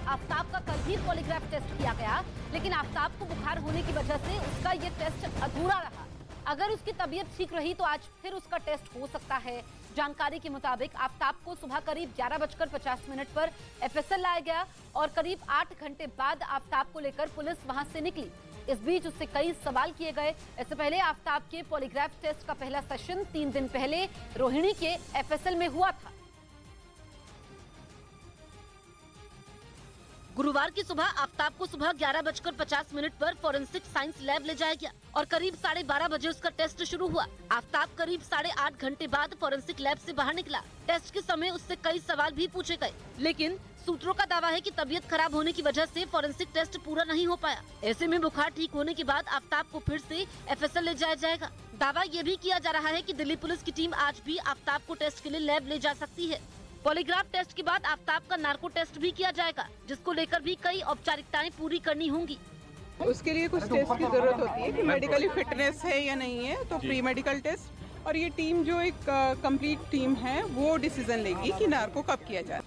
आफ्ताब का कल भी पॉलीग्राफ टेस्ट किया गया, लेकिन आफ्ताब को बुखार होने की वजह से उसका ये टेस्ट अधूरा रहा। अगर उसकी तबीयत ठीक रही तो आज फिर उसका टेस्ट हो सकता है। जानकारी के मुताबिक आफ्ताब को सुबह करीब 11:50 पर एफएसएल लाया गया और करीब 8 घंटे बाद आफ्ताब को लेकर पुलिस वहां से निकली। इस बीच उससे कई सवाल किए गए। इससे पहले आफ्ताब के पॉलीग्राफ टेस्ट का पहला सेशन 3 दिन पहले रोहिणी के एफएसएल में हुआ था। गुरुवार की सुबह आफ्ताब को सुबह 11:50 पर फॉरेंसिक साइंस लैब ले जाया गया और करीब 12:30 बजे उसका टेस्ट शुरू हुआ। आफ्ताब करीब 8.5 घंटे बाद फॉरेंसिक लैब से बाहर निकला। टेस्ट के समय उससे कई सवाल भी पूछे गए, लेकिन सूत्रों का दावा है कि तबीयत खराब होने की वजह से फॉरेंसिक टेस्ट पूरा नहीं हो पाया। ऐसे में बुखार ठीक होने के बाद आफ्ताब को फिर से एफएसएल ले जाया जाएगा। दावा ये भी किया जा रहा है कि दिल्ली पुलिस की टीम आज भी आफ्ताब को टेस्ट के लिए लैब ले जा सकती है। पॉलीग्राफ टेस्ट के बाद आफ्ताब का नार्को टेस्ट भी किया जाएगा, जिसको लेकर भी कई औपचारिकताएं पूरी करनी होंगी। उसके लिए कुछ टेस्ट की जरूरत होती है कि मेडिकली फिटनेस है या नहीं है, तो प्री मेडिकल टेस्ट, और ये टीम जो एक कंप्लीट टीम है वो डिसीजन लेगी कि नार्को कब किया जाए।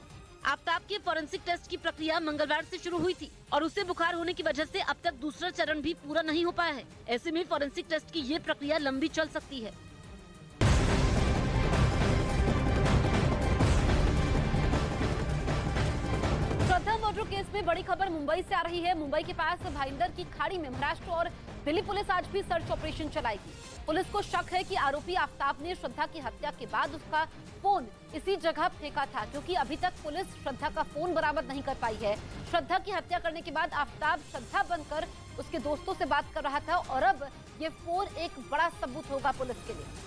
आफ्ताब के फॉरेंसिक टेस्ट की प्रक्रिया मंगलवार से शुरू हुई थी और उसे बुखार होने की वजह से अब तक दूसरा चरण भी पूरा नहीं हो पाया है। ऐसे में फॉरेंसिक टेस्ट की ये प्रक्रिया लंबी चल सकती है। श्रद्धा मर्डर केस में बड़ी खबर मुंबई से आ रही है। मुंबई के पास भाईंदर की खाड़ी में महाराष्ट्र और दिल्ली पुलिस आज भी सर्च ऑपरेशन चलाएगी। पुलिस को शक है कि आरोपी आफ्ताब ने श्रद्धा की हत्या के बाद उसका फोन इसी जगह फेंका था, क्योंकि अभी तक पुलिस श्रद्धा का फोन बरामद नहीं कर पाई है। श्रद्धा की हत्या करने के बाद आफ्ताब श्रद्धा बनकर उसके दोस्तों से बात कर रहा था और अब ये फोन एक बड़ा सबूत होगा पुलिस के लिए।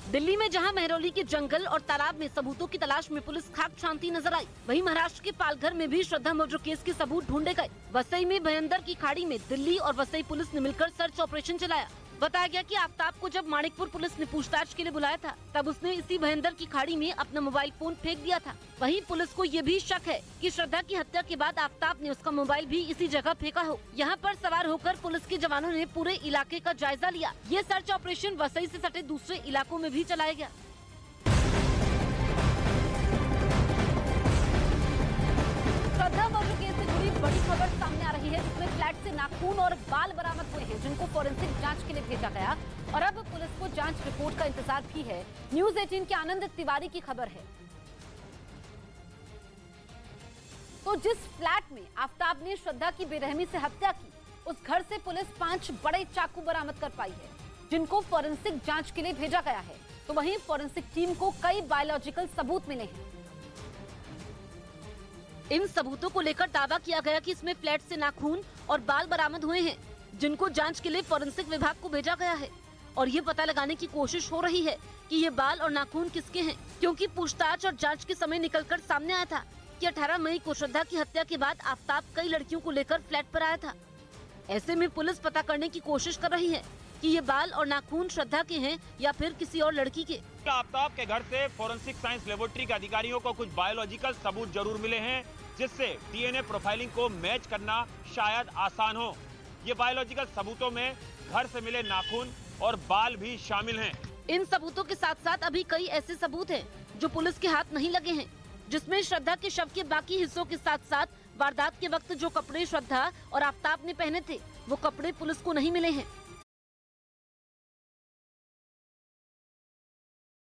दिल्ली में जहां मेहरौली के जंगल और तालाब में सबूतों की तलाश में पुलिस खाक छानती नजर आई, वहीं महाराष्ट्र के पालघर में भी श्रद्धा मर्डर केस के सबूत ढूंढे गए। वसई में भयंदर की खाड़ी में दिल्ली और वसई पुलिस ने मिलकर सर्च ऑपरेशन चलाया। बताया गया कि आफ्ताब को जब माणिकपुर पुलिस ने पूछताछ के लिए बुलाया था, तब उसने इसी भयंदर की खाड़ी में अपना मोबाइल फोन फेंक दिया था। वहीं पुलिस को ये भी शक है कि श्रद्धा की हत्या के बाद आफ्ताब ने उसका मोबाइल भी इसी जगह फेंका हो। यहाँ पर सवार होकर पुलिस के जवानों ने पूरे इलाके का जायजा लिया। ये सर्च ऑपरेशन वसई से सटे दूसरे इलाकों में भी चलाया गया। श्रद्धा मर्डर केस से जुड़ी बड़ी खबर सामने आ रही है, जिसमें फ्लैट से नाखून और बाल बरामद हुए हैं, जिनको फॉरेंसिक जांच के लिए भेजा गया और अब पुलिस को जांच रिपोर्ट का इंतजार भी है। न्यूज 18 के आनंद तिवारी की खबर है। तो जिस फ्लैट में आफ्ताब ने श्रद्धा की बेरहमी से हत्या की, उस घर से पुलिस 5 बड़े चाकू बरामद कर पाई है, जिनको फॉरेंसिक जांच के लिए भेजा गया है। तो वहीं फॉरेंसिक टीम को कई बायोलॉजिकल सबूत मिले हैं। इन सबूतों को लेकर दावा किया गया कि इसमें फ्लैट से नाखून और बाल बरामद हुए हैं, जिनको जांच के लिए फॉरेंसिक विभाग को भेजा गया है और ये पता लगाने की कोशिश हो रही है कि ये बाल और नाखून किसके हैं, क्योंकि पूछताछ और जांच के समय निकलकर सामने आया था कि 18 मई को श्रद्धा की हत्या के बाद आफ्ताब कई लड़कियों को लेकर फ्लैट पर आया था। ऐसे में पुलिस पता करने की कोशिश कर रही है कि ये बाल और नाखून श्रद्धा के हैं या फिर किसी और लड़की के। आफ्ताब के घर से फॉरेंसिक साइंस लेबोरेटरी के अधिकारियों को कुछ बायोलॉजिकल सबूत जरूर मिले हैं, जिससे डीएनए प्रोफाइलिंग को मैच करना शायद आसान हो। ये बायोलॉजिकल सबूतों में घर से मिले नाखून और बाल भी शामिल हैं। इन सबूतों के साथ साथ अभी कई ऐसे सबूत हैं जो पुलिस के हाथ नहीं लगे हैं, जिसमें श्रद्धा के शव के बाकी हिस्सों के साथ साथ वारदात के वक्त जो कपड़े श्रद्धा और आफ्ताब ने पहने थे, वो कपड़े पुलिस को नहीं मिले हैं।